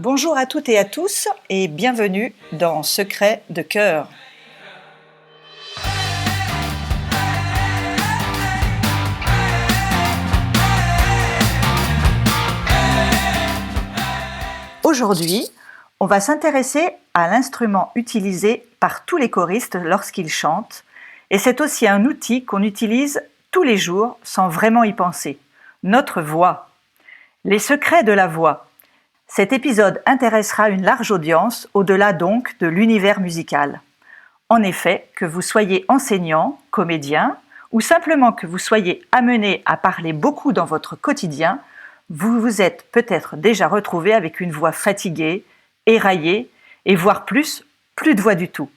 Bonjour à toutes et à tous et bienvenue dans Secrets de cœur. Aujourd'hui, on va s'intéresser à l'instrument utilisé par tous les choristes lorsqu'ils chantent, et c'est aussi un outil qu'on utilise tous les jours sans vraiment y penser, notre voix. Les secrets de la voix. Cet épisode intéressera une large audience, au-delà donc de l'univers musical. En effet, que vous soyez enseignant, comédien, ou simplement que vous soyez amené à parler beaucoup dans votre quotidien, vous vous êtes peut-être déjà retrouvé avec une voix fatiguée, éraillée, et voire plus de voix du tout.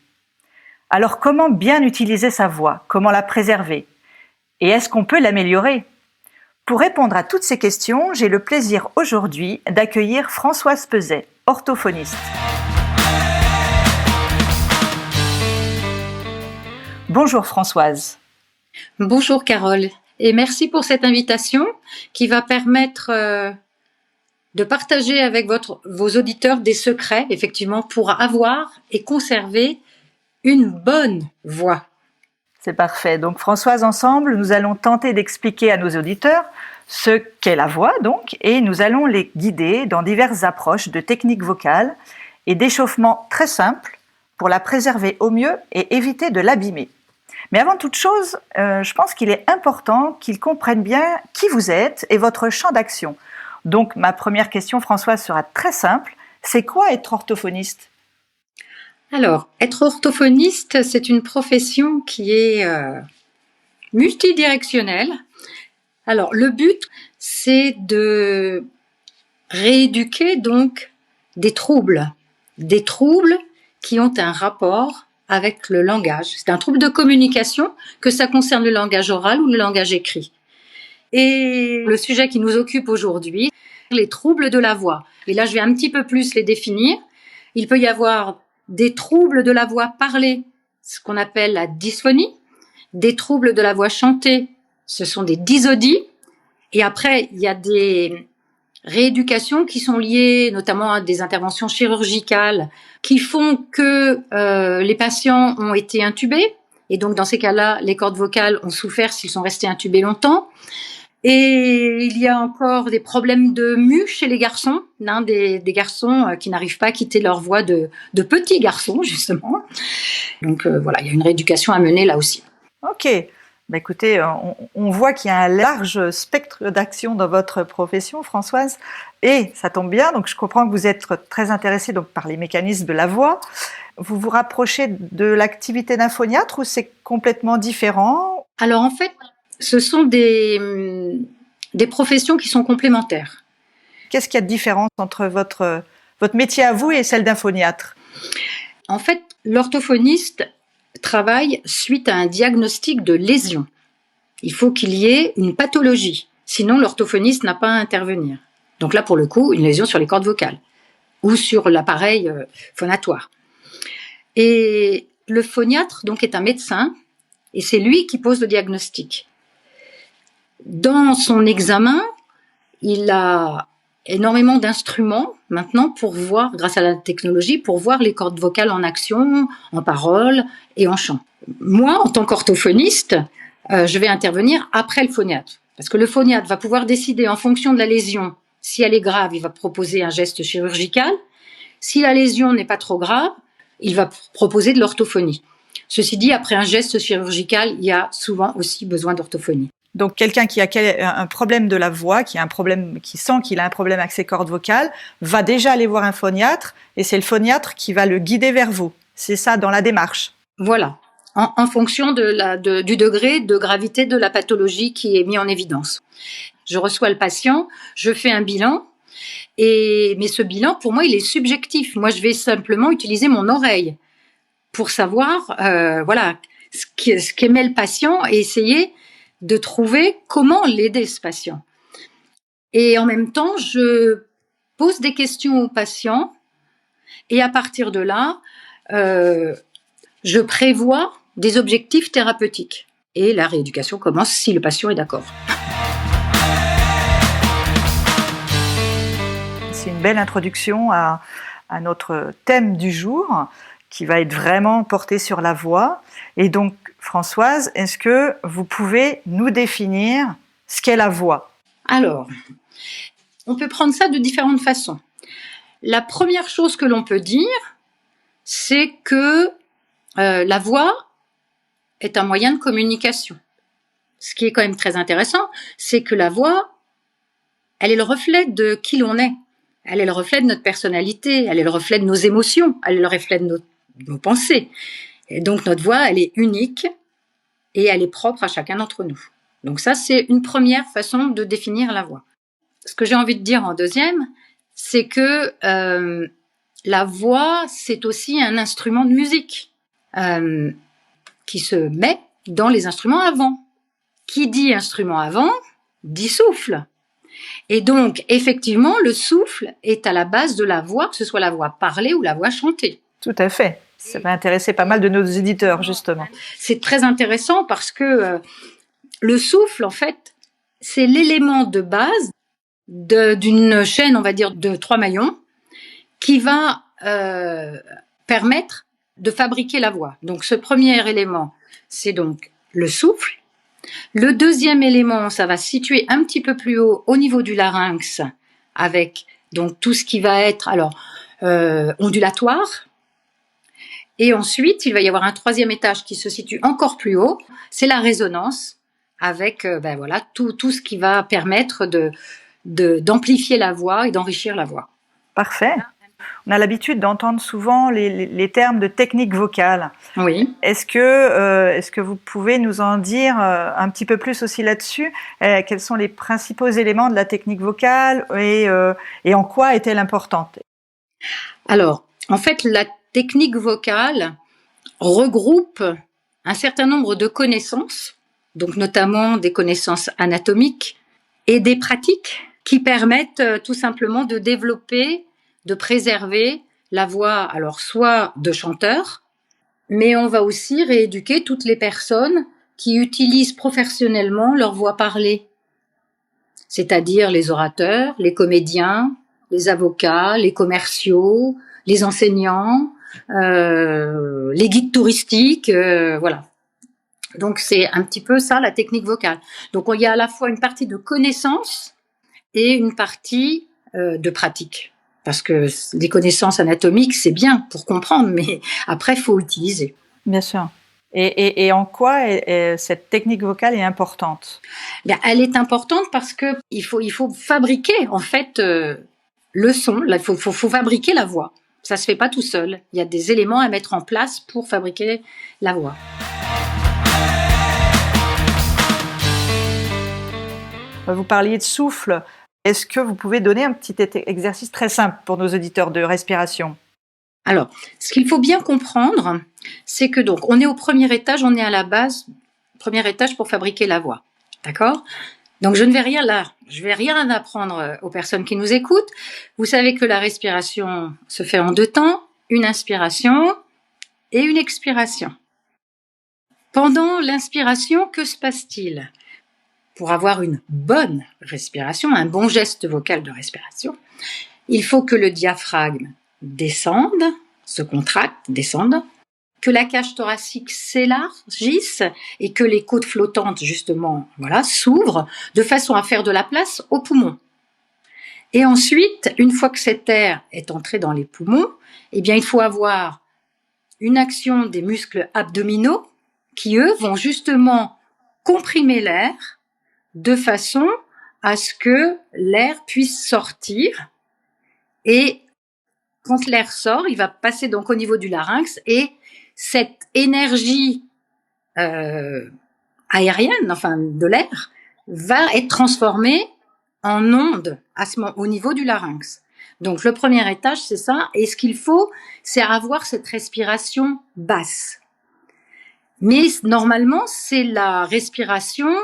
Alors comment bien utiliser sa voix? Comment la préserver? Et est-ce qu'on peut l'améliorer? Pour répondre à toutes ces questions, j'ai le plaisir aujourd'hui d'accueillir Françoise Peset, orthophoniste. Bonjour Françoise. Bonjour Carole, et merci pour cette invitation qui va permettre de partager avec vos auditeurs des secrets, effectivement, pour avoir et conserver une bonne voix. C'est parfait. Donc Françoise, ensemble, nous allons tenter d'expliquer à nos auditeurs ce qu'est la voix, donc, et nous allons les guider dans diverses approches de techniques vocales et d'échauffement très simples pour la préserver au mieux et éviter de l'abîmer. Mais avant toute chose, je pense qu'il est important qu'ils comprennent bien qui vous êtes et votre champ d'action. Donc ma première question, Françoise, sera très simple. C'est quoi être orthophoniste ? Alors, être orthophoniste, c'est une profession qui est multidirectionnelle. Alors, le but, c'est de rééduquer donc des troubles qui ont un rapport avec le langage. C'est un trouble de communication, que ça concerne le langage oral ou le langage écrit. Et le sujet qui nous occupe aujourd'hui, les troubles de la voix. Et là, je vais un petit peu plus les définir. Il peut y avoir des troubles de la voix parlée, ce qu'on appelle la dysphonie, des troubles de la voix chantée, ce sont des dysodies, et après, il y a des rééducations qui sont liées notamment à des interventions chirurgicales qui font que les patients ont été intubés, et donc dans ces cas-là, les cordes vocales ont souffert s'ils sont restés intubés longtemps. Et il y a encore des problèmes de mue chez les garçons, des garçons qui n'arrivent pas à quitter leur voix de petits garçons, justement. Donc voilà, il y a une rééducation à mener là aussi. Ok, écoutez, on voit qu'il y a un large spectre d'action dans votre profession, Françoise, et ça tombe bien, donc je comprends que vous êtes très intéressée donc, par les mécanismes de la voix. Vous vous rapprochez de l'activité d'un phoniatre ou c'est complètement différent? Alors en fait, ce sont des professions qui sont complémentaires. Qu'est-ce qu'il y a de différent entre votre métier à vous et celle d'un phoniatre? En fait, l'orthophoniste travaille suite à un diagnostic de lésion. Il faut qu'il y ait une pathologie, sinon l'orthophoniste n'a pas à intervenir. Donc là, pour le coup, une lésion sur les cordes vocales ou sur l'appareil phonatoire. Et le phoniatre, donc, est un médecin et c'est lui qui pose le diagnostic. Dans son examen, il a énormément d'instruments maintenant pour voir, grâce à la technologie, pour voir les cordes vocales en action, en parole et en chant. Moi, en tant qu'orthophoniste, je vais intervenir après le phoniatre. Parce que le phoniatre va pouvoir décider en fonction de la lésion. Si elle est grave, il va proposer un geste chirurgical. Si la lésion n'est pas trop grave, il va proposer de l'orthophonie. Ceci dit, après un geste chirurgical, il y a souvent aussi besoin d'orthophonie. Donc quelqu'un qui a un problème de la voix, qui sent qu'il a un problème avec ses cordes vocales, va déjà aller voir un phoniatre et c'est le phoniatre qui va le guider vers vous. C'est ça dans la démarche. Voilà, en fonction du degré de gravité de la pathologie qui est mis en évidence. Je reçois le patient, je fais un bilan, mais ce bilan, pour moi, il est subjectif. Moi, je vais simplement utiliser mon oreille pour savoir ce qu'aimait le patient et essayer de trouver comment l'aider, ce patient. Et en même temps, je pose des questions au patient et à partir de là, je prévois des objectifs thérapeutiques. Et la rééducation commence si le patient est d'accord. c'est une belle introduction à notre thème du jour, qui va être vraiment porté sur la voix. Et donc, Françoise, est-ce que vous pouvez nous définir ce qu'est la voix? Alors, on peut prendre ça de différentes façons. La première chose que l'on peut dire, c'est que la voix est un moyen de communication. Ce qui est quand même très intéressant, c'est que la voix, elle est le reflet de qui l'on est. Elle est le reflet de notre personnalité, elle est le reflet de nos émotions, elle est le reflet de nos pensées. Et donc notre voix, elle est unique et elle est propre à chacun d'entre nous. Donc ça, c'est une première façon de définir la voix. Ce que j'ai envie de dire en deuxième, c'est que la voix, c'est aussi un instrument de musique qui se met dans les instruments avant. Qui dit instrument avant, dit souffle. Et donc, effectivement, le souffle est à la base de la voix, que ce soit la voix parlée ou la voix chantée. Tout à fait. Ça va intéresser pas mal de nos éditeurs, justement. C'est très intéressant parce que le souffle, en fait, c'est l'élément de base d'une chaîne, on va dire, de 3 maillons qui va permettre de fabriquer la voix. Donc, ce premier élément, c'est donc le souffle. Le deuxième élément, ça va se situer un petit peu plus haut au niveau du larynx avec donc tout ce qui va être ondulatoire. Et ensuite, il va y avoir un troisième étage qui se situe encore plus haut, c'est la résonance avec tout ce qui va permettre d'amplifier la voix et d'enrichir la voix. Parfait. On a l'habitude d'entendre souvent les termes de technique vocale. Oui. Est-ce que vous pouvez nous en dire un petit peu plus aussi là-dessus? Quels sont les principaux éléments de la technique vocale et en quoi est-elle importante? Alors, en fait, la technique vocale regroupe un certain nombre de connaissances, donc notamment des connaissances anatomiques et des pratiques qui permettent tout simplement de développer, de préserver la voix, alors soit de chanteur, mais on va aussi rééduquer toutes les personnes qui utilisent professionnellement leur voix parlée, c'est-à-dire les orateurs, les comédiens, les avocats, les commerciaux, les enseignants, les guides touristiques, voilà. Donc c'est un petit peu ça la technique vocale. Donc il y a à la fois une partie de connaissance et une partie de pratique. Parce que les connaissances anatomiques, c'est bien pour comprendre, mais après, il faut utiliser. Bien sûr. Et en quoi cette technique vocale est importante? Bien, elle est importante parce que il faut fabriquer, en fait, le son. Là, il faut fabriquer la voix. Ça se fait pas tout seul. Il y a des éléments à mettre en place pour fabriquer la voix. Vous parliez de souffle. Est-ce que vous pouvez donner un petit exercice très simple pour nos auditeurs de respiration? Alors, ce qu'il faut bien comprendre, c'est que donc on est au premier étage, on est à la base, premier étage pour fabriquer la voix, d'accord? Donc je ne vais rien apprendre aux personnes qui nous écoutent. Vous savez que la respiration se fait en 2 temps, une inspiration et une expiration. Pendant l'inspiration, que se passe-t-il? Pour avoir une bonne respiration, un bon geste vocal de respiration, il faut que le diaphragme descende, se contracte, descende, que la cage thoracique s'élargisse et que les côtes flottantes, justement, s'ouvrent de façon à faire de la place aux poumons. Et ensuite, une fois que cet air est entré dans les poumons, il faut avoir une action des muscles abdominaux qui, eux, vont justement comprimer l'air de façon à ce que l'air puisse sortir. Et quand l'air sort, il va passer donc au niveau du larynx et cette énergie aérienne, de l'air, va être transformée en onde au niveau du larynx. Donc le premier étage, c'est ça. Et ce qu'il faut, c'est avoir cette respiration basse. Mais normalement, c'est la respiration,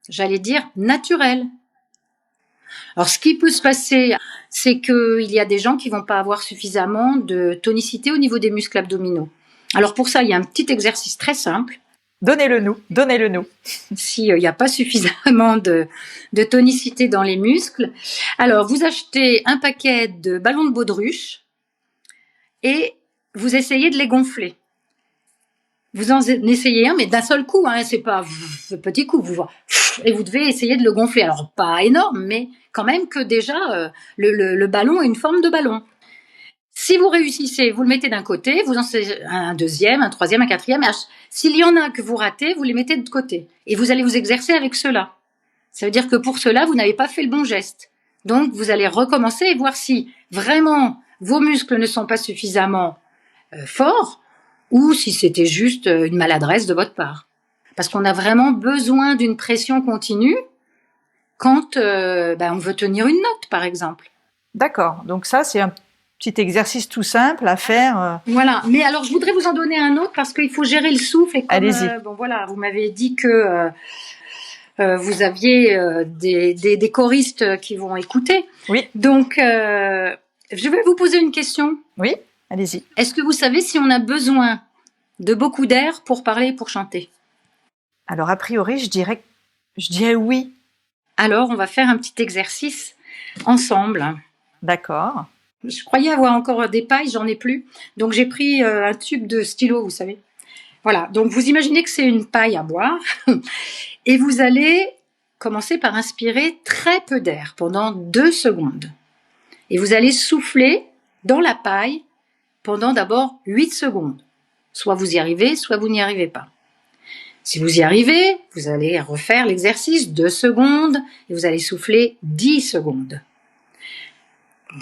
j'allais dire, naturelle. Alors, ce qui peut se passer, c'est qu'il y a des gens qui vont pas avoir suffisamment de tonicité au niveau des muscles abdominaux. Alors, pour ça, il y a un petit exercice très simple. Donnez-le nous, donnez-le nous. S'il n'y a pas suffisamment de tonicité dans les muscles. Alors, vous achetez un paquet de ballons de baudruche et vous essayez de les gonfler. Vous en essayez un, mais d'un seul coup, hein, c'est pas petit coup, et vous devez essayer de le gonfler. Alors, pas énorme, mais quand même que déjà, le ballon a une forme de ballon. Si vous réussissez, vous le mettez d'un côté, vous en faites un deuxième, un troisième, un quatrième. S'il y en a que vous ratez, vous les mettez de côté. Et vous allez vous exercer avec cela. Ça veut dire que pour cela, vous n'avez pas fait le bon geste. Donc, vous allez recommencer et voir si vraiment vos muscles ne sont pas suffisamment forts ou si c'était juste une maladresse de votre part. Parce qu'on a vraiment besoin d'une pression continue quand on veut tenir une note, par exemple. D'accord. Donc ça, c'est un petit exercice tout simple à faire. Voilà. Mais alors, je voudrais vous en donner un autre parce qu'il faut gérer le souffle. Et comme, allez-y. Vous m'avez dit que vous aviez des choristes qui vont écouter. Oui. Donc, je vais vous poser une question. Oui, allez-y. Est-ce que vous savez si on a besoin de beaucoup d'air pour parler et pour chanter? Alors, a priori, je dirais oui. Alors, on va faire un petit exercice ensemble. D'accord. Je croyais avoir encore des pailles, j'en ai plus. Donc, j'ai pris un tube de stylo, vous savez. Voilà. Donc, vous imaginez que c'est une paille à boire. Et vous allez commencer par inspirer très peu d'air pendant 2 secondes. Et vous allez souffler dans la paille pendant d'abord 8 secondes. Soit vous y arrivez, soit vous n'y arrivez pas. Si vous y arrivez, vous allez refaire l'exercice 2 secondes et vous allez souffler 10 secondes.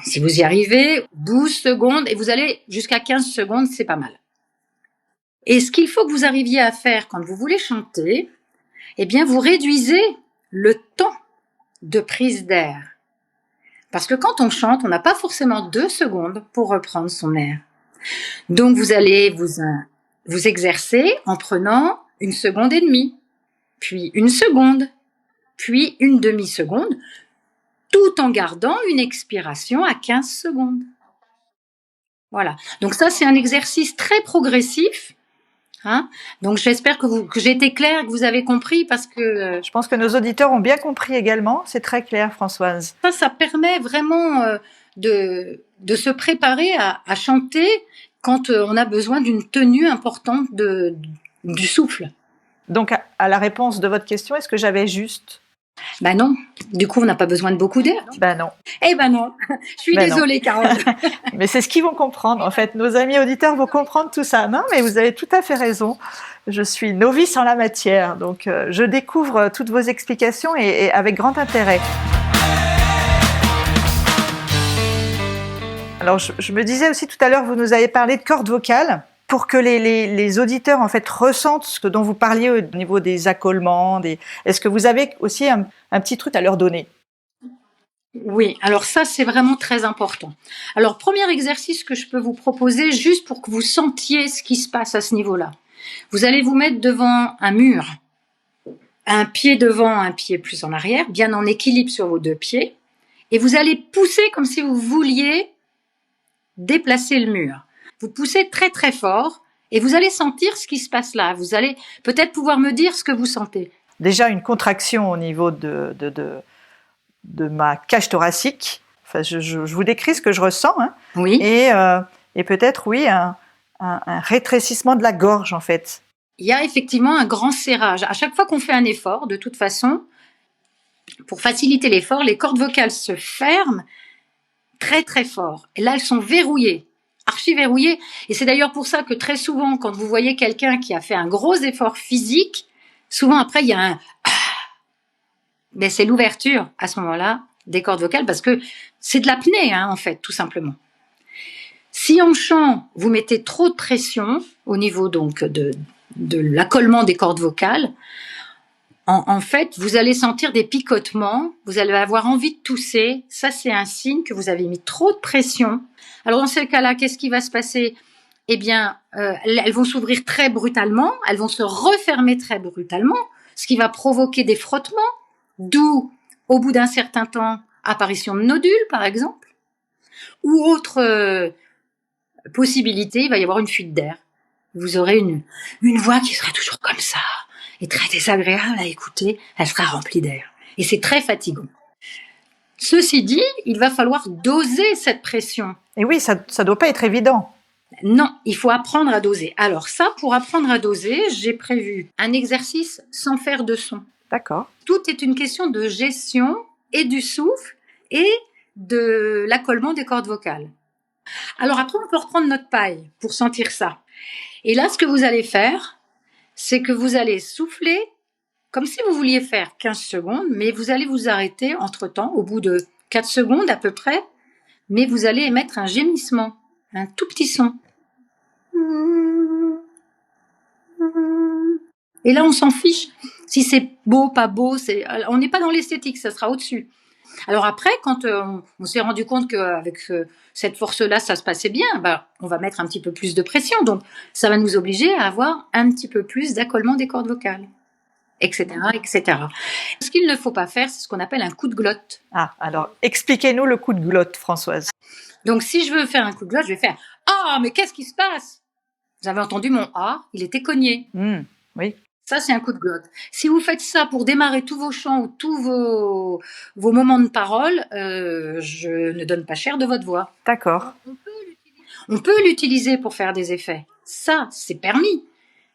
Si vous y arrivez, 12 secondes et vous allez jusqu'à 15 secondes, c'est pas mal. Et ce qu'il faut que vous arriviez à faire quand vous voulez chanter, eh bien, vous réduisez le temps de prise d'air. Parce que quand on chante, on n'a pas forcément 2 secondes pour reprendre son air. Donc, vous allez vous exercer en prenant 1 seconde et demie, puis 1 seconde, puis 1 demi-seconde, tout en gardant une expiration à 15 secondes. Voilà. Donc ça, c'est un exercice très progressif. Hein? Donc j'espère que j'ai été claire, que vous avez compris, parce que je pense que nos auditeurs ont bien compris également. C'est très clair, Françoise. Ça permet vraiment de se préparer à chanter quand on a besoin d'une tenue importante du souffle. Donc à la réponse de votre question, est-ce que j'avais juste? Ben non. Du coup, on n'a pas besoin de beaucoup d'air. Ben non. Eh ben non. Je suis désolée, Carole. Mais c'est ce qu'ils vont comprendre. En fait, nos amis auditeurs vont comprendre tout ça. Non, mais vous avez tout à fait raison. Je suis novice en la matière, donc je découvre toutes vos explications et avec grand intérêt. Alors, je me disais aussi tout à l'heure, vous nous avez parlé de cordes vocales. Pour que les auditeurs en fait ressentent ce dont vous parliez au niveau des accolements, est-ce que vous avez aussi un petit truc à leur donner? Oui, alors ça c'est vraiment très important. Alors premier exercice que je peux vous proposer juste pour que vous sentiez ce qui se passe à ce niveau-là. Vous allez vous mettre devant un mur, un pied devant, un pied plus en arrière, bien en équilibre sur vos 2 pieds, et vous allez pousser comme si vous vouliez déplacer le mur. Vous poussez très très fort et vous allez sentir ce qui se passe là. Vous allez peut-être pouvoir me dire ce que vous sentez. Déjà une contraction au niveau de ma cage thoracique. Enfin, je vous décris ce que je ressens. Hein. Oui. Et peut-être, oui, un rétrécissement de la gorge, en fait. Il y a effectivement un grand serrage. À chaque fois qu'on fait un effort, de toute façon, pour faciliter l'effort, les cordes vocales se ferment très très fort. Et là, elles sont verrouillées. Archi-verrouillé. Et c'est d'ailleurs pour ça que très souvent, quand vous voyez quelqu'un qui a fait un gros effort physique, souvent après, il y a un mais c'est l'ouverture à ce moment-là des cordes vocales parce que c'est de l'apnée, hein, en fait, tout simplement. Si en chant, vous mettez trop de pression au niveau donc de l'accollement des cordes vocales, en fait, vous allez sentir des picotements, vous allez avoir envie de tousser. Ça, c'est un signe que vous avez mis trop de pression. Alors, dans ce cas-là, qu'est-ce qui va se passer? Eh bien, elles vont s'ouvrir très brutalement, elles vont se refermer très brutalement, ce qui va provoquer des frottements, d'où, au bout d'un certain temps, apparition de nodules, par exemple, ou autre possibilité, il va y avoir une fuite d'air. Vous aurez une voix qui sera toujours comme ça, et très désagréable à écouter, elle sera remplie d'air. Et c'est très fatigant. Ceci dit, il va falloir doser cette pression. Et oui, ça doit pas être évident. Non, il faut apprendre à doser. Alors ça, pour apprendre à doser, j'ai prévu un exercice sans faire de son. D'accord. Tout est une question de gestion et du souffle et de l'accollement des cordes vocales. Alors après, on peut reprendre notre paille pour sentir ça. Et là, ce que vous allez faire, c'est que vous allez souffler comme si vous vouliez faire 15 secondes, mais vous allez vous arrêter entre-temps, au bout de 4 secondes à peu près, mais vous allez émettre un gémissement, un tout petit son. Et là, on s'en fiche. Si c'est beau, pas beau, on n'est pas dans l'esthétique, ça sera au-dessus. Alors après, quand on s'est rendu compte qu'avec cette force-là, ça se passait bien, on va mettre un petit peu plus de pression. Donc, ça va nous obliger à avoir un petit peu plus d'accollement des cordes vocales, etc., etc. Ce qu'il ne faut pas faire, c'est ce qu'on appelle un coup de glotte. Ah, alors, expliquez-nous le coup de glotte, Françoise. Donc, si je veux faire un coup de glotte, je vais faire « Ah, mais qu'est-ce qui se passe ?» Vous avez entendu mon « Ah », il était cogné. Oui. Ça, c'est un coup de glotte. Si vous faites ça pour démarrer tous vos chants ou tous vos moments de parole, je ne donne pas cher de votre voix. D'accord. On peut l'utiliser pour faire des effets. Ça, c'est permis.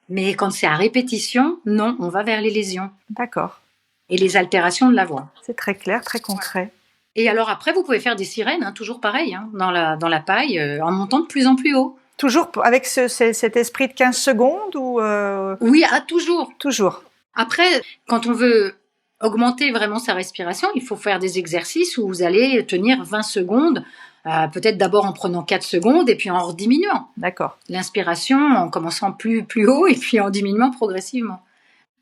Mais quand c'est à répétition, non, on va vers les lésions. D'accord. Et les altérations de la voix. C'est très clair, très concret. Et alors après, vous pouvez faire des sirènes, toujours pareil, dans la paille, en montant de plus en plus haut. Toujours avec cet esprit de 15 secondes ou Oui, toujours. Toujours. Après, quand on veut augmenter vraiment sa respiration, il faut faire des exercices où vous allez tenir 20 secondes, peut-être d'abord en prenant 4 secondes et puis en rediminuant. D'accord. L'inspiration en commençant plus haut et puis en diminuant progressivement.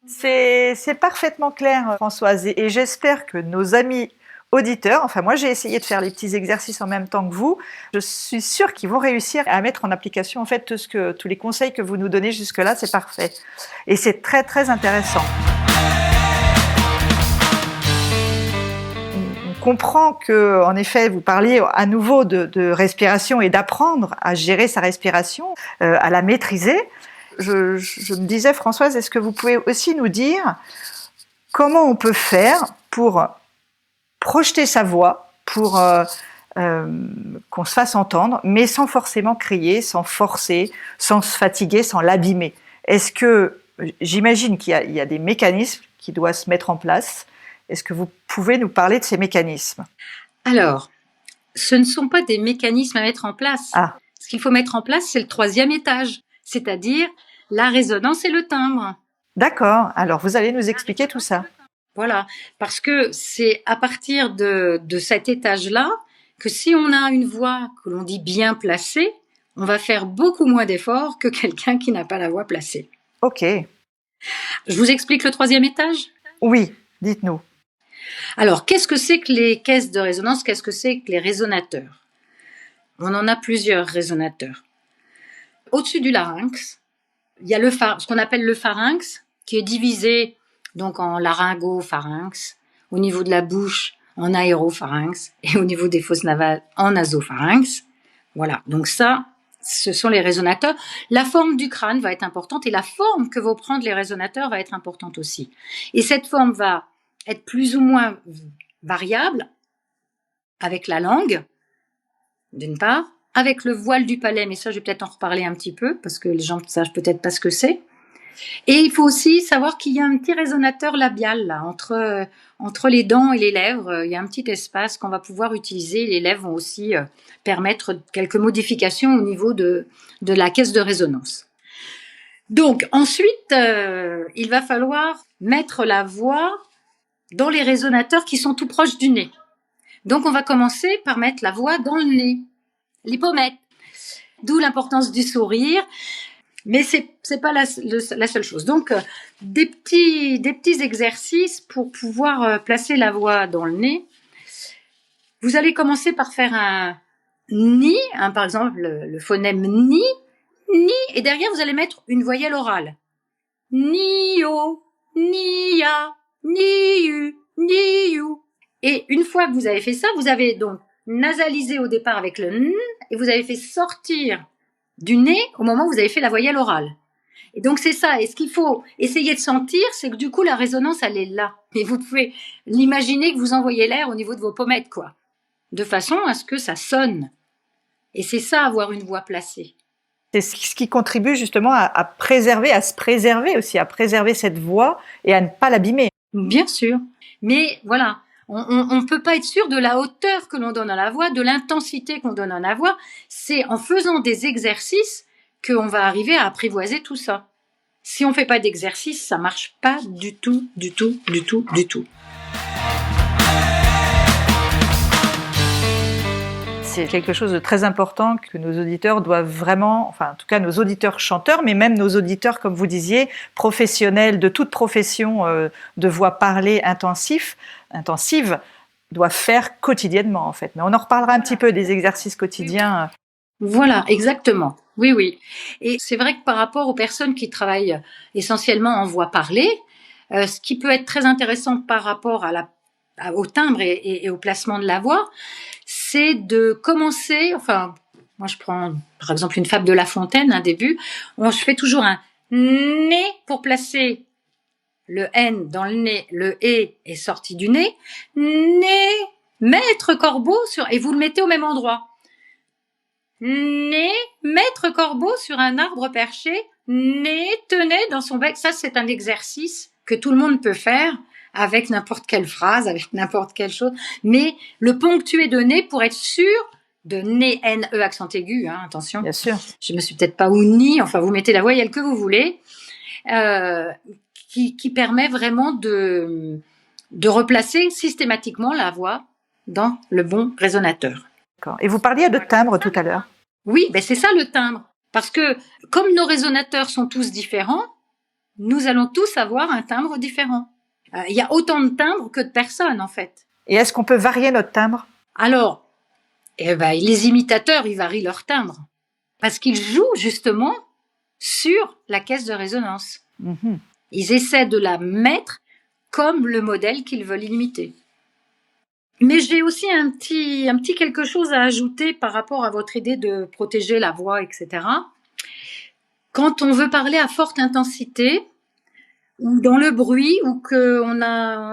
C'est parfaitement clair, Françoise, et j'espère que nos amis auditeurs, enfin moi j'ai essayé de faire les petits exercices en même temps que vous, je suis sûre qu'ils vont réussir à mettre en application en fait tous les conseils que vous nous donnez jusque-là, c'est parfait. Et c'est très très intéressant. On comprend que, en effet, vous parliez à nouveau de respiration et d'apprendre à gérer sa respiration, à la maîtriser. Je me disais, Françoise, est-ce que vous pouvez aussi nous dire comment on peut faire pour projeter sa voix, pour qu'on se fasse entendre, mais sans forcément crier, sans forcer, sans se fatiguer, sans l'abîmer. Est-ce que, j'imagine qu'il y a des mécanismes qui doivent se mettre en place. Est-ce que vous pouvez nous parler de ces mécanismes ? Alors, ce ne sont pas des mécanismes à mettre en place. Ah. Ce qu'il faut mettre en place, c'est le 3e étage, c'est-à-dire la résonance et le timbre. D'accord. Alors, vous allez nous expliquer tout ça. Voilà, parce que c'est à partir de cet étage-là que si on a une voix que l'on dit bien placée, on va faire beaucoup moins d'efforts que quelqu'un qui n'a pas la voix placée. Ok. Je vous explique le 3e étage ? Oui, dites-nous. Alors, qu'est-ce que c'est que les caisses de résonance ? Qu'est-ce que c'est que les résonateurs ? On en a plusieurs résonateurs. Au-dessus du larynx, il y a ce qu'on appelle le pharynx, qui est divisé donc en laryngopharynx, au niveau de la bouche en aéropharynx et au niveau des fosses navales en nasopharynx. Voilà, donc ça, ce sont les résonateurs. La forme du crâne va être importante et la forme que vont prendre les résonateurs va être importante aussi. Et cette forme va être plus ou moins variable avec la langue, d'une part, avec le voile du palais, mais ça je vais peut-être en reparler un petit peu parce que les gens ne savent peut-être pas ce que c'est. Et il faut aussi savoir qu'il y a un petit résonateur labial là, entre les dents et les lèvres. Il y a un petit espace qu'on va pouvoir utiliser. Les lèvres vont aussi permettre quelques modifications au niveau de la caisse de résonance. Donc ensuite, il va falloir mettre la voix dans les résonateurs qui sont tout proches du nez. Donc on va commencer par mettre la voix dans le nez, l'hypomètre. D'où l'importance du sourire. Mais c'est pas la seule chose. Donc, des petits exercices pour pouvoir placer la voix dans le nez. Vous allez commencer par faire un ni, par exemple le phonème ni, et derrière vous allez mettre une voyelle orale. Ni-o, ni-ya, ni-u, ni-you. Et une fois que vous avez fait ça, vous avez donc nasalisé au départ avec le n, et vous avez fait sortir du nez au moment où vous avez fait la voyelle orale. Et donc c'est ça. Et ce qu'il faut essayer de sentir, c'est que du coup la résonance elle est là. Et vous pouvez l'imaginer que vous envoyez l'air au niveau de vos pommettes, quoi, de façon à ce que ça sonne. Et c'est ça, avoir une voix placée. C'est ce qui contribue justement à préserver, à se préserver aussi, à préserver cette voix et à ne pas l'abîmer. Bien sûr. Mais voilà, on ne peut pas être sûr de la hauteur que l'on donne à la voix, de l'intensité qu'on donne à la voix. C'est en faisant des exercices qu'on va arriver à apprivoiser tout ça. Si on ne fait pas d'exercice, ça ne marche pas du tout, du tout, du tout, du tout. C'est quelque chose de très important que nos auditeurs doivent vraiment, enfin en tout cas nos auditeurs chanteurs, mais même nos auditeurs, comme vous disiez, professionnels de toute profession de voix parlée intensive, doivent faire quotidiennement en fait. Mais on en reparlera un petit peu des exercices quotidiens. Voilà, exactement. Oui, oui. Et c'est vrai que par rapport aux personnes qui travaillent essentiellement en voix parlée, ce qui peut être très intéressant par rapport au timbre et au placement de la voix, c'est de commencer, enfin, moi je prends par exemple une fable de La Fontaine, un début, je fais toujours un nez pour placer le N dans le nez, le E est sorti du nez, nez, maître corbeau et vous le mettez au même endroit. Nez, maître corbeau sur un arbre perché, nez, tenait dans son bec. Ça, c'est un exercice que tout le monde peut faire avec n'importe quelle phrase, avec n'importe quelle chose, mais le ponctuer de nez pour être sûr de nez, N-E, accent aigu, hein, attention. Bien sûr. Je me suis peut-être pas uni, enfin, vous mettez la voyelle que vous voulez, qui permet vraiment de replacer systématiquement la voix dans le bon résonateur. Et vous parliez de timbre tout à l'heure. Oui, ben c'est ça le timbre. Parce que comme nos résonateurs sont tous différents, nous allons tous avoir un timbre différent. Il y a autant de timbres que de personnes, en fait. Et est-ce qu'on peut varier notre timbre ? Alors, les imitateurs, ils varient leur timbre. Parce qu'ils jouent justement sur la caisse de résonance. Mm-hmm. Ils essaient de la mettre comme le modèle qu'ils veulent imiter. Mais j'ai aussi un petit quelque chose à ajouter par rapport à votre idée de protéger la voix, etc. Quand on veut parler à forte intensité, ou dans le bruit, ou qu'on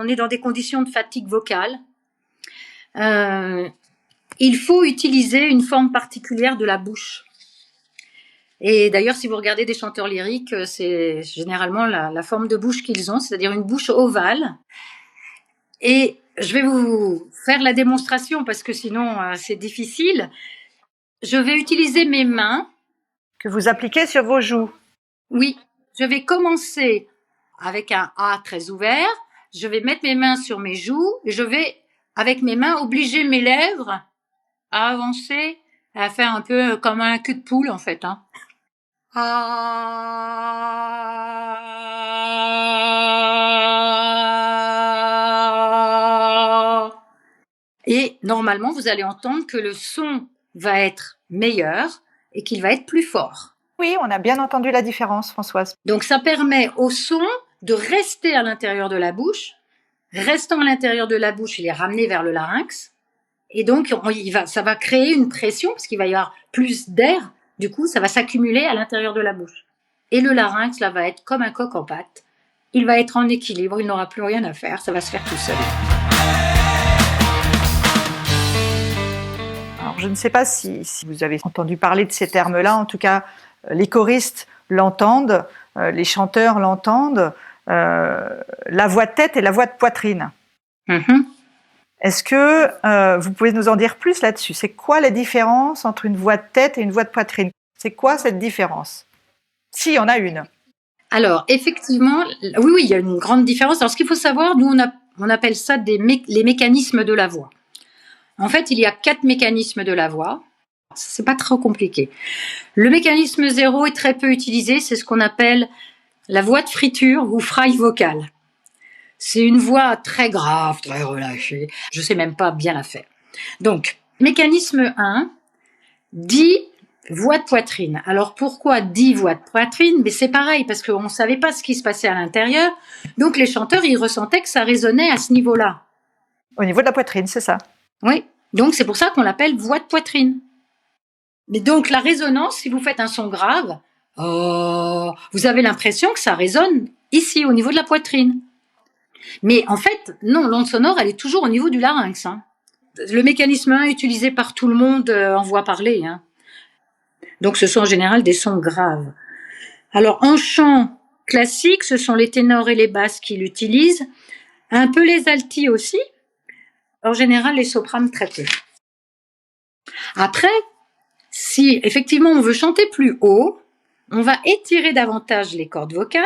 est dans des conditions de fatigue vocale, il faut utiliser une forme particulière de la bouche. Et d'ailleurs, si vous regardez des chanteurs lyriques, c'est généralement la forme de bouche qu'ils ont, c'est-à-dire une bouche ovale. Et je vais vous faire la démonstration parce que sinon c'est difficile. Je vais utiliser mes mains. Que vous appliquez sur vos joues. Oui, je vais commencer avec un A très ouvert. Je vais mettre mes mains sur mes joues et je vais, avec mes mains, obliger mes lèvres à avancer, à faire un peu comme un cul de poule en fait. Hein. Et normalement, vous allez entendre que le son va être meilleur et qu'il va être plus fort. Oui, on a bien entendu la différence, Françoise. Donc, ça permet au son de rester à l'intérieur de la bouche. Restant à l'intérieur de la bouche, il est ramené vers le larynx. Et donc, ça va créer une pression parce qu'il va y avoir plus d'air. Du coup, ça va s'accumuler à l'intérieur de la bouche. Et le larynx, là, va être comme un coq en pâte. Il va être en équilibre, il n'aura plus rien à faire. Ça va se faire tout seul. Alors, je ne sais pas si vous avez entendu parler de ces termes-là. En tout cas, les choristes l'entendent, les chanteurs l'entendent. La voix de tête et la voix de poitrine. Mm-hmm. Est-ce que vous pouvez nous en dire plus là-dessus ? C'est quoi la différence entre une voix de tête et une voix de poitrine ? C'est quoi cette différence ? Si, il y en a une. Alors, effectivement, oui, il y a une grande différence. Alors, ce qu'il faut savoir, nous, on appelle ça les mécanismes de la voix. En fait, il y a 4 mécanismes de la voix. C'est pas trop compliqué. Le mécanisme 0 est très peu utilisé. C'est ce qu'on appelle la voix de friture ou fry vocale. C'est une voix très grave, très relâchée. Je sais même pas bien la faire. Donc, mécanisme 1, dit voix de poitrine. Alors, pourquoi dit voix de poitrine ? Mais c'est pareil, parce qu'on ne savait pas ce qui se passait à l'intérieur. Donc, les chanteurs, ils ressentaient que ça résonnait à ce niveau-là. Au niveau de la poitrine, c'est ça ? Oui. Donc, c'est pour ça qu'on l'appelle voix de poitrine. Mais donc, la résonance, si vous faites un son grave, oh, vous avez l'impression que ça résonne ici, au niveau de la poitrine. Mais en fait, non, l'onde sonore, elle est toujours au niveau du larynx. Hein. Le mécanisme 1 utilisé par tout le monde en voix parlée. Hein. Donc, ce sont en général des sons graves. Alors, en chant classique, ce sont les ténors et les basses qui l'utilisent. Un peu les altis aussi. En général, les sopranes très peu. Après, si effectivement on veut chanter plus haut, on va étirer davantage les cordes vocales.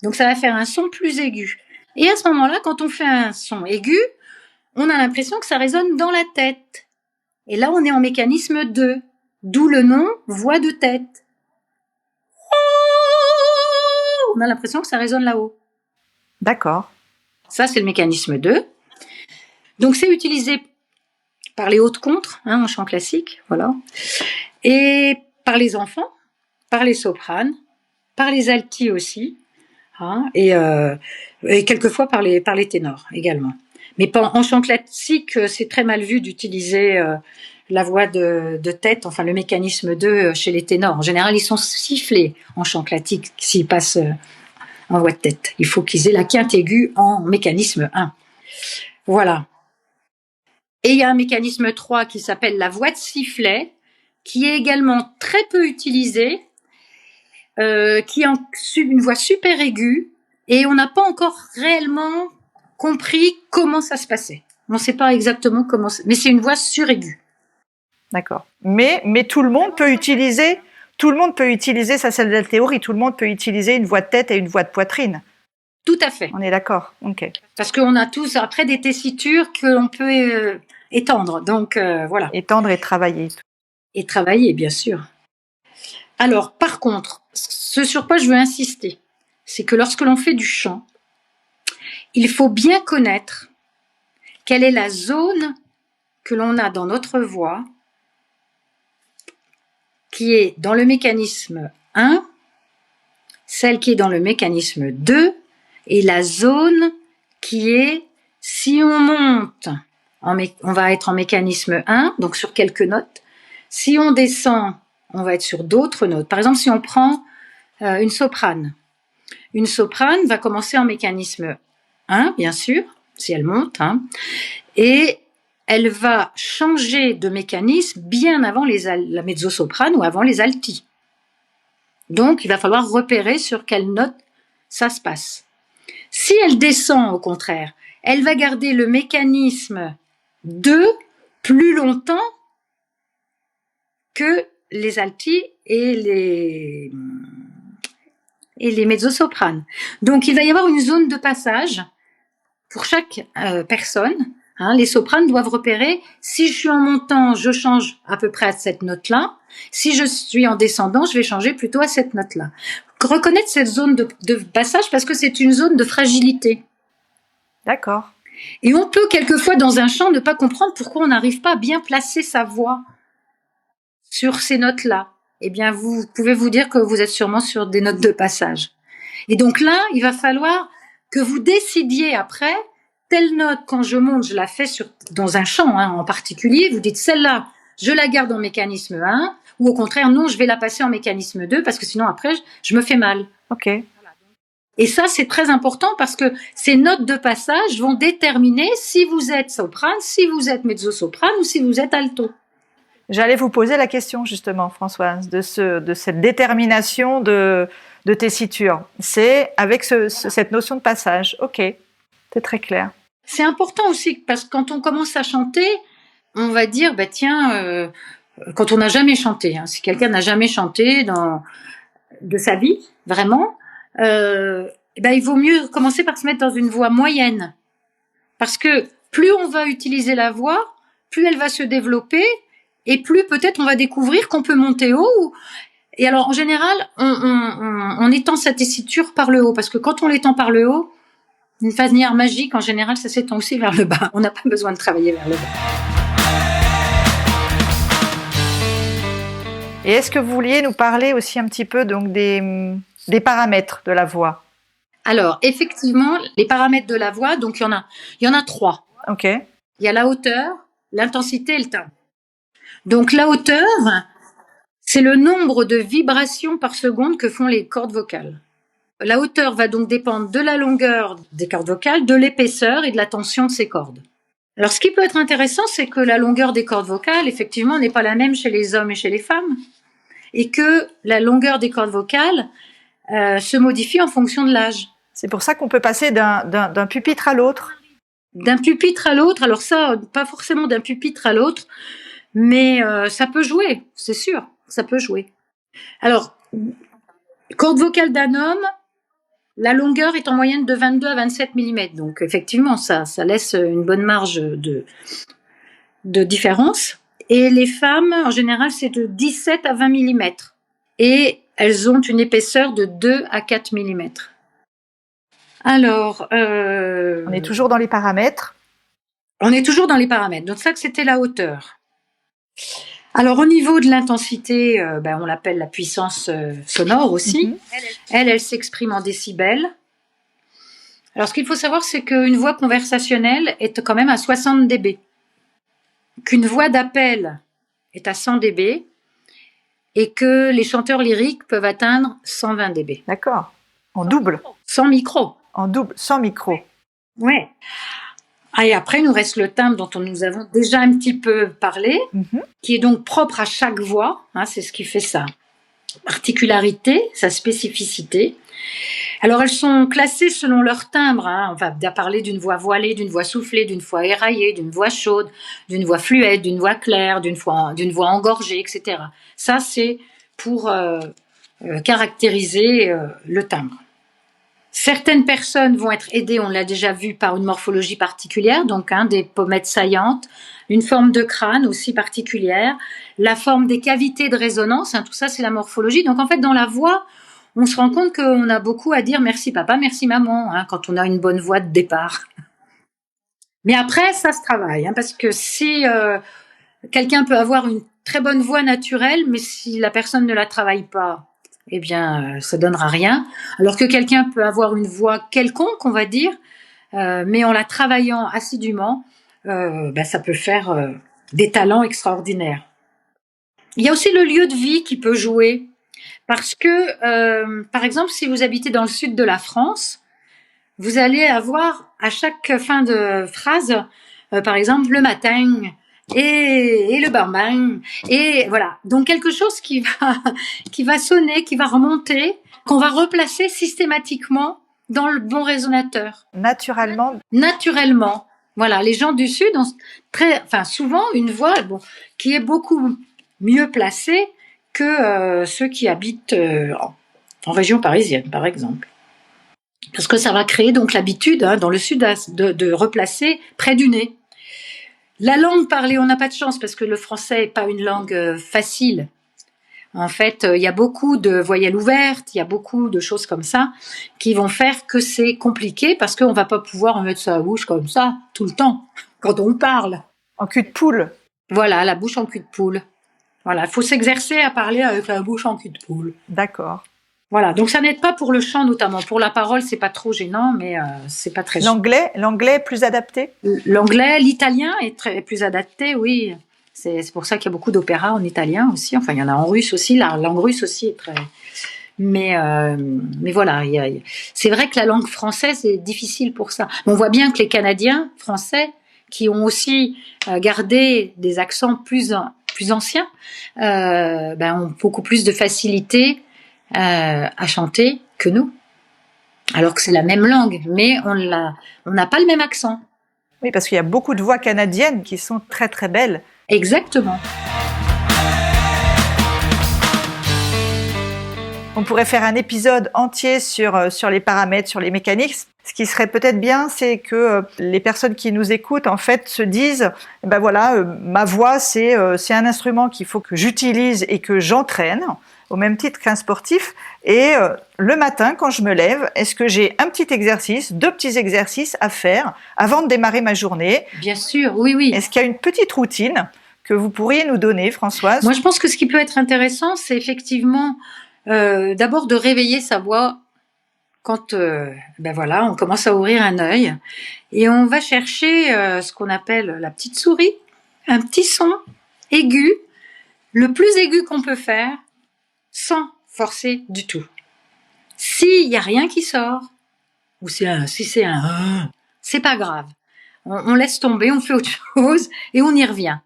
Donc, ça va faire un son plus aigu. Et à ce moment-là, quand on fait un son aigu, on a l'impression que ça résonne dans la tête. Et là, on est en mécanisme 2, d'où le nom voix de tête. On a l'impression que ça résonne là-haut. D'accord. Ça, c'est le mécanisme 2. Donc, c'est utilisé par les hautes contres, hein, en chant classique, voilà. Et par les enfants, par les sopranes, par les altis aussi, hein, et quelquefois par les ténors également. Mais en chant classique, c'est très mal vu d'utiliser la voix de tête, enfin le mécanisme 2 chez les ténors. En général, ils sont sifflés en chant classique s'ils passent en voix de tête. Il faut qu'ils aient la quinte aiguë en mécanisme 1. Voilà. Et il y a un mécanisme 3 qui s'appelle la voix de sifflet, qui est également très peu utilisée, qui est une voix super aiguë, et on n'a pas encore réellement compris comment ça se passait. On ne sait pas exactement comment, mais c'est une voix suraiguë. D'accord. Mais tout le monde peut utiliser, ça c'est la théorie, tout le monde peut utiliser une voix de tête et une voix de poitrine. Tout à fait. On est d'accord, ok. Parce qu'on a tous après des tessitures que l'on peut étendre, donc voilà. Étendre et travailler. Et travailler, bien sûr. Alors, par contre, ce sur quoi je veux insister, c'est que lorsque l'on fait du chant, il faut bien connaître quelle est la zone que l'on a dans notre voix qui est dans le mécanisme 1, celle qui est dans le mécanisme 2, et la zone qui est, si on monte, on va être en mécanisme 1, donc sur quelques notes. Si on descend, on va être sur d'autres notes. Par exemple, si on prend une soprane va commencer en mécanisme 1, bien sûr, si elle monte, hein, et elle va changer de mécanisme bien avant la mezzo-soprane ou avant les altis. Donc, il va falloir repérer sur quelle note ça se passe. Si elle descend, au contraire, elle va garder le mécanisme 2 plus longtemps que les altis et les mezzo-sopranes. Donc, il va y avoir une zone de passage pour chaque personne. Hein, les sopranes doivent repérer, si je suis en montant, je change à peu près à cette note-là. Si je suis en descendant, je vais changer plutôt à cette note-là. Reconnaître cette zone de passage parce que c'est une zone de fragilité. D'accord. Et on peut quelquefois dans un chant ne pas comprendre pourquoi on n'arrive pas à bien placer sa voix sur ces notes-là. Eh bien, vous pouvez vous dire que vous êtes sûrement sur des notes de passage. Et donc là, il va falloir que vous décidiez après, telle note, quand je monte, je la fais dans un chant en particulier, vous dites celle-là, je la garde en mécanisme 1, ou au contraire, non, je vais la passer en mécanisme 2, parce que sinon après, je me fais mal. Ok. Et ça, c'est très important parce que ces notes de passage vont déterminer si vous êtes soprane, si vous êtes mezzo-soprane ou si vous êtes alto. J'allais vous poser la question justement, Françoise, de cette détermination de tessiture. C'est avec cette notion de passage. Ok, c'est très clair. C'est important aussi parce que quand on commence à chanter, on va dire, bah tiens, quand on n'a jamais chanté, hein, si quelqu'un n'a jamais chanté de sa vie, vraiment, il vaut mieux commencer par se mettre dans une voix moyenne. Parce que plus on va utiliser la voix, plus elle va se développer et plus peut-être on va découvrir qu'on peut monter haut. Et alors, en général, on étend sa tessiture par le haut parce que quand on l'étend par le haut, une fasnière magique, en général, ça s'étend aussi vers le bas. On n'a pas besoin de travailler vers le bas. Et est-ce que vous vouliez nous parler aussi un petit peu donc des paramètres de la voix? Alors, effectivement, les paramètres de la voix, donc il y en a 3. Ok. Il y a la hauteur, l'intensité et le timbre. Donc la hauteur, c'est le nombre de vibrations par seconde que font les cordes vocales. La hauteur va donc dépendre de la longueur des cordes vocales, de l'épaisseur et de la tension de ces cordes. Alors ce qui peut être intéressant, c'est que la longueur des cordes vocales, effectivement, n'est pas la même chez les hommes et chez les femmes, et que la longueur des cordes vocales se modifie en fonction de l'âge. C'est pour ça qu'on peut passer d'un pupitre à l'autre. D'un pupitre à l'autre, alors ça, pas forcément d'un pupitre à l'autre, mais ça peut jouer, c'est sûr, ça peut jouer. Alors, corde vocale d'un homme, la longueur est en moyenne de 22 à 27 mm. Donc, effectivement, ça laisse une bonne marge de différence. Et les femmes, en général, c'est de 17 à 20 mm. Et elles ont une épaisseur de 2 à 4 mm. Alors... On est toujours dans les paramètres. On est toujours dans les paramètres. Donc ça, c'était la hauteur. Alors, au niveau de l'intensité, on l'appelle la puissance sonore aussi. Elle s'exprime en décibels. Alors, ce qu'il faut savoir, c'est qu'une voix conversationnelle est quand même à 60 dB. Qu'une voix d'appel est à 100 dB et que les chanteurs lyriques peuvent atteindre 120 dB. D'accord. En double. Sans micro. En double, sans micro. Ouais. Et après, il nous reste le timbre dont nous avons déjà un petit peu parlé, qui est donc propre à chaque voix. C'est ce qui fait sa particularité, sa spécificité. Alors, elles sont classées selon leur timbre. On va parler d'une voix voilée, d'une voix soufflée, d'une voix éraillée, d'une voix chaude, d'une voix fluette, d'une voix claire, d'une voix engorgée, etc. Ça, c'est pour caractériser le timbre. Certaines personnes vont être aidées, on l'a déjà vu, par une morphologie particulière, donc des pommettes saillantes, une forme de crâne aussi particulière, la forme des cavités de résonance, tout ça c'est la morphologie. Donc en fait dans la voix, on se rend compte qu'on a beaucoup à dire merci papa, merci maman, quand on a une bonne voix de départ. Mais après ça se travaille, parce que si quelqu'un peut avoir une très bonne voix naturelle, mais si la personne ne la travaille pas, eh bien, ça donnera rien. Alors que quelqu'un peut avoir une voix quelconque, on va dire, mais en la travaillant assidûment, ça peut faire des talents extraordinaires. Il y a aussi le lieu de vie qui peut jouer, parce que, par exemple, si vous habitez dans le sud de la France, vous allez avoir à chaque fin de phrase, par exemple, le matin, et le barman, et voilà. Donc quelque chose qui va sonner, qui va remonter, qu'on va replacer systématiquement dans le bon résonateur. Naturellement. Voilà. Les gens du Sud ont souvent une voix, qui est beaucoup mieux placée que ceux qui habitent en région parisienne, par exemple. Parce que ça va créer donc l'habitude, dans le Sud, de replacer près du nez. La langue parlée, on n'a pas de chance parce que le français n'est pas une langue facile. En fait, il y a beaucoup de voyelles ouvertes, il y a beaucoup de choses comme ça qui vont faire que c'est compliqué parce qu'on ne va pas pouvoir mettre sa bouche comme ça tout le temps quand on parle. En cul de poule. Voilà, la bouche en cul de poule. Voilà, il faut s'exercer à parler avec la bouche en cul de poule. D'accord. Voilà, donc ça n'aide pas pour le chant notamment. Pour la parole, c'est pas trop gênant, mais c'est pas très. L'anglais est plus adapté. L'anglais, l'italien est plus adapté, oui. C'est pour ça qu'il y a beaucoup d'opéras en italien aussi. Enfin, il y en a en russe aussi. La langue russe aussi est très. Mais voilà, c'est vrai que la langue française est difficile pour ça. On voit bien que les Canadiens français, qui ont aussi gardé des accents plus anciens, ont beaucoup plus de facilité à chanter que nous, alors que c'est la même langue, mais on n'a pas le même accent. Oui, parce qu'il y a beaucoup de voix canadiennes qui sont très très belles. Exactement. On pourrait faire un épisode entier sur les paramètres, sur les mécaniques. Ce qui serait peut-être bien, c'est que les personnes qui nous écoutent, en fait, se disent, ma voix, c'est un instrument qu'il faut que j'utilise et que j'entraîne, au même titre qu'un sportif. Et le matin, quand je me lève, est-ce que j'ai un petit exercice, 2 petits exercices à faire avant de démarrer ma journée? Bien sûr, oui. Est-ce qu'il y a une petite routine que vous pourriez nous donner, Françoise? Moi, je pense que ce qui peut être intéressant, c'est effectivement d'abord de réveiller sa voix quand on commence à ouvrir un œil et on va chercher ce qu'on appelle la petite souris, un petit son aigu le plus aigu qu'on peut faire sans forcer du tout. S'il n'y a rien qui sort, ou si c'est un c'est pas grave. On laisse tomber, on fait autre chose et on y revient.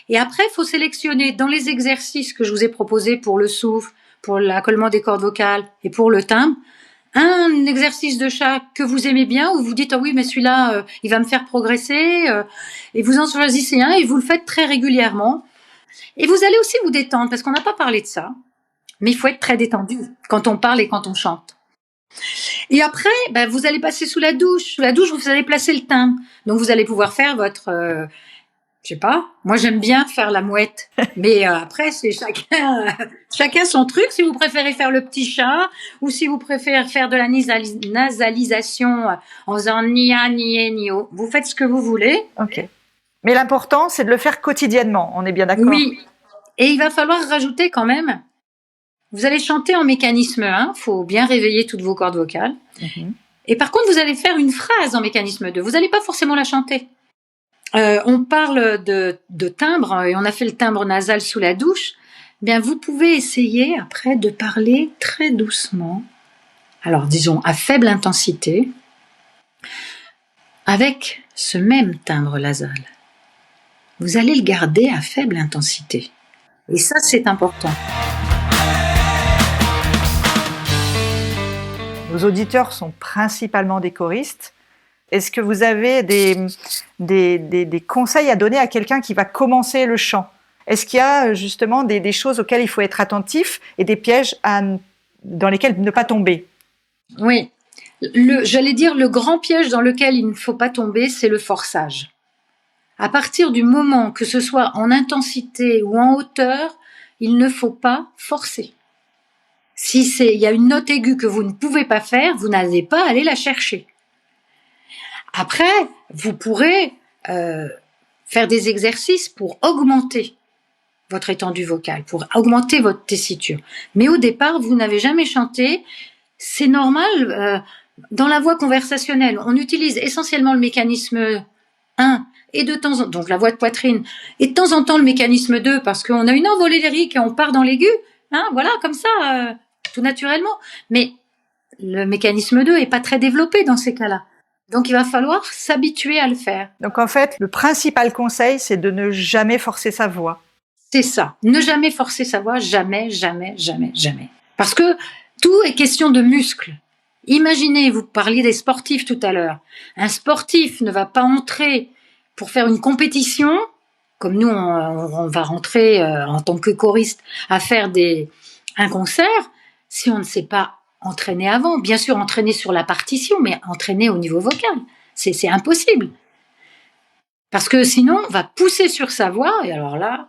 Et après, il faut sélectionner dans les exercices que je vous ai proposés pour le souffle, pour l'accollement des cordes vocales et pour le timbre, un exercice de chaque que vous aimez bien, où vous dites, ah oui, mais celui-là, il va me faire progresser, et vous en choisissez un et vous le faites très régulièrement. Et vous allez aussi vous détendre, parce qu'on n'a pas parlé de ça, mais il faut être très détendu quand on parle et quand on chante. Et après, vous allez passer sous la douche. Sous la douche, vous allez placer le timbre. Donc, vous allez pouvoir faire votre, je sais pas. Moi, j'aime bien faire la mouette. Mais après, c'est chacun son truc. Si vous préférez faire le petit chat, ou si vous préférez faire de la nasalisation en faisant nia, nie, nio. Vous faites ce que vous voulez. Ok. Mais l'important, c'est de le faire quotidiennement. On est bien d'accord? Oui. Et il va falloir rajouter quand même. Vous allez chanter en mécanisme 1, faut bien réveiller toutes vos cordes vocales. Et par contre, vous allez faire une phrase en mécanisme 2. Vous n'allez pas forcément la chanter. On parle de timbre et on a fait le timbre nasal sous la douche. Bien, vous pouvez essayer après de parler très doucement. Alors, disons à faible intensité, avec ce même timbre nasal. Vous allez le garder à faible intensité. Et ça, c'est important. Nos auditeurs sont principalement des choristes. Est-ce que vous avez des conseils à donner à quelqu'un qui va commencer le chant? Est-ce qu'il y a justement des choses auxquelles il faut être attentif et des pièges dans lesquels ne pas tomber? Oui, j'allais dire le grand piège dans lequel il ne faut pas tomber, c'est le forçage. À partir du moment que ce soit en intensité ou en hauteur, il ne faut pas forcer. Si il y a une note aiguë que vous ne pouvez pas faire, vous n'allez pas aller la chercher. Après, vous pourrez faire des exercices pour augmenter votre étendue vocale, pour augmenter votre tessiture. Mais au départ, vous n'avez jamais chanté. C'est normal. Dans la voix conversationnelle, on utilise essentiellement le mécanisme 1 et de temps en temps, donc la voix de poitrine, et de temps en temps le mécanisme 2 parce qu'on a une envolée lyrique et on part dans l'aigu. Voilà, comme ça, tout naturellement. Mais le mécanisme 2 est pas très développé dans ces cas-là. Donc, il va falloir s'habituer à le faire. Donc, en fait, le principal conseil, c'est de ne jamais forcer sa voix. C'est ça. Ne jamais forcer sa voix. Jamais, jamais, jamais, jamais. Parce que tout est question de muscles. Imaginez, vous parliez des sportifs tout à l'heure. Un sportif ne va pas entrer pour faire une compétition, comme nous, on va rentrer en tant que choriste à faire un concert, si on ne s'est pas entraîner avant, bien sûr entraîner sur la partition, mais entraîner au niveau vocal, c'est impossible. Parce que sinon, on va pousser sur sa voix, et alors là,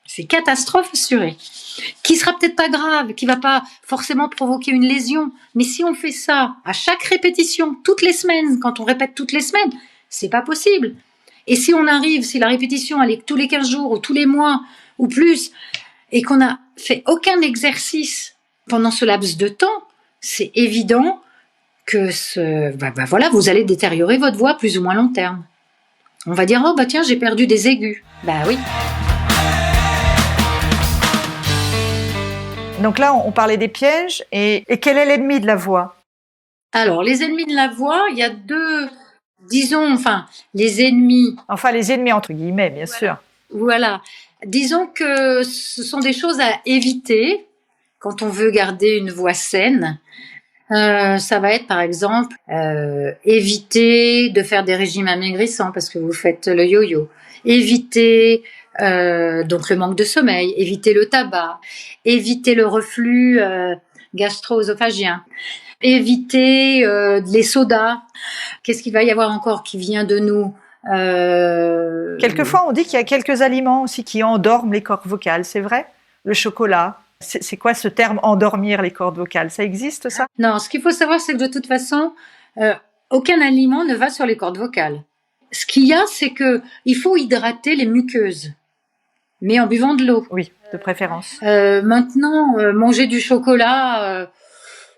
c'est catastrophe assurée. Qui sera peut-être pas grave, qui va pas forcément provoquer une lésion, mais si on fait ça à chaque répétition, toutes les semaines, quand on répète toutes les semaines, c'est pas possible. Et si la répétition elle est tous les 15 jours, ou tous les mois, ou plus, et qu'on n'a fait aucun exercice pendant ce laps de temps, c'est évident que voilà, vous allez détériorer votre voix plus ou moins long terme. On va dire, tiens, j'ai perdu des aigus. Oui. Donc là, on parlait des pièges. Et quel est l'ennemi de la voix? Alors, les ennemis de la voix, il y a deux, disons, les ennemis. Les ennemis entre guillemets, bien sûr. Voilà. Disons que ce sont des choses à éviter quand on veut garder une voix saine. Ça va être par exemple éviter de faire des régimes amaigrissants parce que vous faites le yo-yo, éviter donc le manque de sommeil, éviter le tabac, éviter le reflux gastro-œsophagien, éviter les sodas. Qu'est-ce qu'il va y avoir encore qui vient de nous? Quelquefois on dit qu'il y a quelques aliments aussi qui endorment les cordes vocales, c'est vrai? Le chocolat. C'est quoi ce terme endormir les cordes vocales? Ça existe ça? Non, ce qu'il faut savoir, c'est que de toute façon, aucun aliment ne va sur les cordes vocales. Ce qu'il y a, c'est que il faut hydrater les muqueuses, mais en buvant de l'eau. Oui, de préférence. Maintenant, manger du chocolat,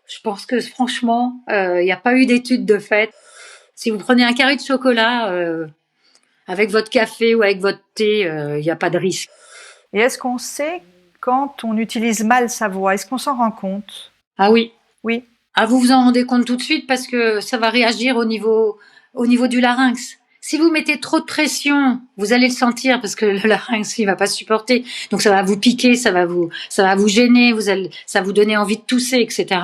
je pense que franchement, il n'y a pas eu d'études de fait. Si vous prenez un carré de chocolat avec votre café ou avec votre thé, il n'y a pas de risque. Et est-ce qu'on sait quand on utilise mal sa voix? Est-ce qu'on s'en rend compte? Ah oui. Oui. Ah, vous vous en rendez compte tout de suite parce que ça va réagir au niveau du larynx. Si vous mettez trop de pression, vous allez le sentir parce que le larynx, il va pas supporter. Donc ça va vous piquer, ça va vous gêner, ça va vous donner envie de tousser, etc.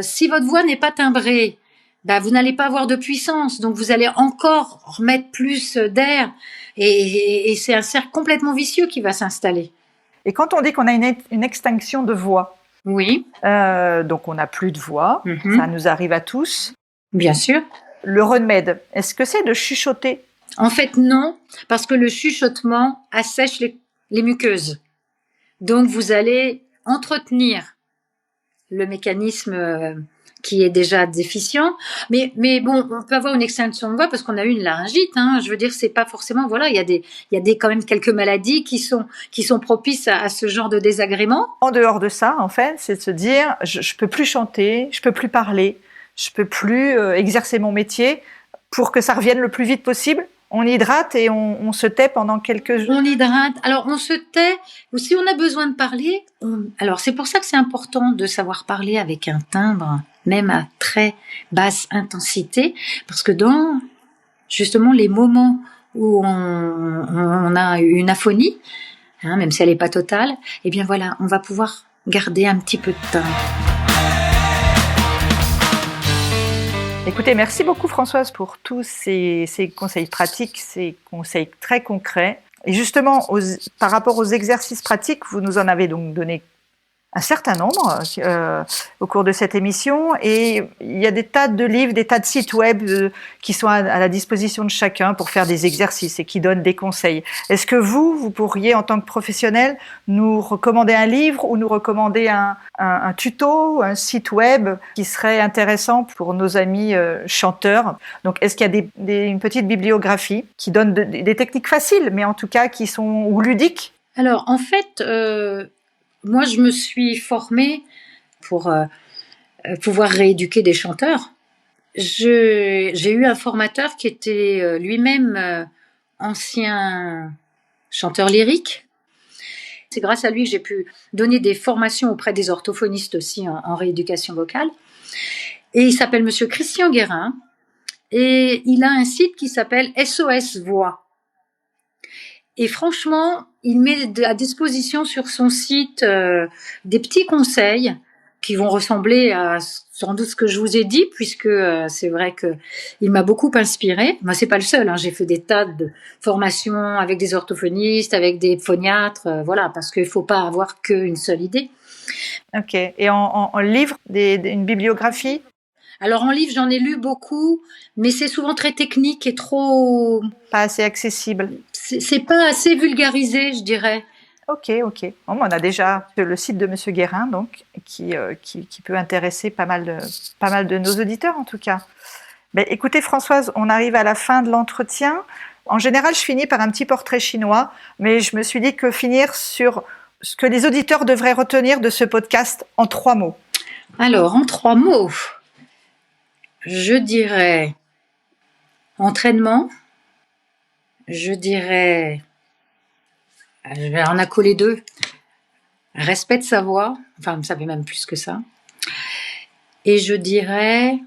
Si votre voix n'est pas timbrée, bah, vous n'allez pas avoir de puissance. Donc vous allez encore remettre plus d'air et c'est un cercle complètement vicieux qui va s'installer. Et quand on dit qu'on a une extinction de voix, oui. Donc on n'a plus de voix, ça nous arrive à tous. Bien sûr. Le remède, est-ce que c'est de chuchoter? En fait, non, parce que le chuchotement assèche les muqueuses. Donc vous allez entretenir le mécanisme qui est déjà déficient. Mais bon, on peut avoir une extinction de voix parce qu'on a eu une laryngite. Je veux dire, c'est pas forcément, voilà, il y a des quand même quelques maladies qui sont propices à ce genre de désagrément. En dehors de ça, en fait, c'est de se dire, je peux plus chanter, je peux plus parler, je peux plus exercer mon métier. Pour que ça revienne le plus vite possible, on hydrate et on se tait pendant quelques jours. On hydrate. Alors, on se tait. Ou si on a besoin de parler, alors c'est pour ça que c'est important de savoir parler avec un timbre, même à très basse intensité, parce que dans justement les moments où on a une aphonie, même si elle n'est pas totale, eh bien voilà, on va pouvoir garder un petit peu de timbre. Écoutez, merci beaucoup Françoise pour tous ces conseils pratiques, ces conseils très concrets. Et justement, par rapport aux exercices pratiques, vous nous en avez donc donné un certain nombre au cours de cette émission, et il y a des tas de livres, des tas de sites web qui sont à la disposition de chacun pour faire des exercices et qui donnent des conseils. Est-ce que vous pourriez, en tant que professionnel, nous recommander un livre ou nous recommander un tuto, un site web qui serait intéressant pour nos amis chanteurs? Donc, est-ce qu'il y a une petite bibliographie qui donne des techniques faciles, mais en tout cas qui sont ou ludiques? Alors, en fait, moi, je me suis formée pour pouvoir rééduquer des chanteurs. J'ai eu un formateur qui était lui-même ancien chanteur lyrique. C'est grâce à lui que j'ai pu donner des formations auprès des orthophonistes aussi en rééducation vocale. Et il s'appelle Monsieur Christian Guérin. Et il a un site qui s'appelle SOS Voix. Et franchement, il met à disposition sur son site des petits conseils qui vont ressembler à sans doute ce que je vous ai dit, puisque c'est vrai que il m'a beaucoup inspiré. Moi, c'est pas le seul. J'ai fait des tas de formations avec des orthophonistes, avec des phoniatres, voilà, parce qu'il faut pas avoir qu'une seule idée. Ok. Et en livre, une bibliographie? Alors en livre, j'en ai lu beaucoup, mais c'est souvent très technique et trop... Pas assez accessible. C'est pas assez vulgarisé, je dirais. Ok. Bon, on a déjà le site de Monsieur Guérin, donc, qui peut intéresser pas mal de nos auditeurs, en tout cas. Ben, écoutez, Françoise, on arrive à la fin de l'entretien. En général, je finis par un petit portrait chinois, mais je me suis dit que finir sur ce que les auditeurs devraient retenir de ce podcast en 3 mots. Alors, en 3 mots, je dirais entraînement, je dirais, je vais en accoler 2, respect de sa voix, enfin, ça fait même plus que ça, et je dirais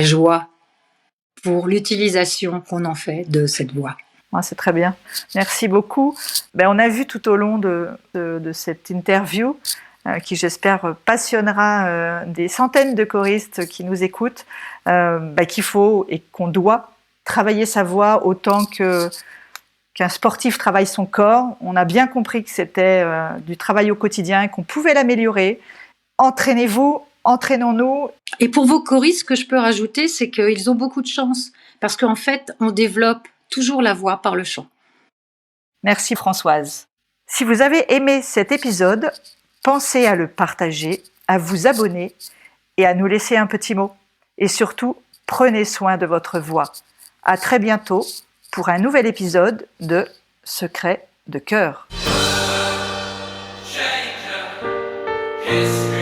joie pour l'utilisation qu'on en fait de cette voix. Ah, c'est très bien. Merci beaucoup. Ben, on a vu tout au long de cette interview qui, j'espère, passionnera des centaines de choristes qui nous écoutent, qu'il faut et qu'on doit travailler sa voix autant qu'un sportif travaille son corps. On a bien compris que c'était du travail au quotidien et qu'on pouvait l'améliorer. Entraînez-vous, entraînons-nous. Et pour vos choristes, ce que je peux rajouter, c'est qu'ils ont beaucoup de chance parce qu'en fait, on développe toujours la voix par le chant. Merci Françoise. Si vous avez aimé cet épisode, pensez à le partager, à vous abonner et à nous laisser un petit mot. Et surtout, prenez soin de votre voix. À très bientôt pour un nouvel épisode de Secrets de cœur. Change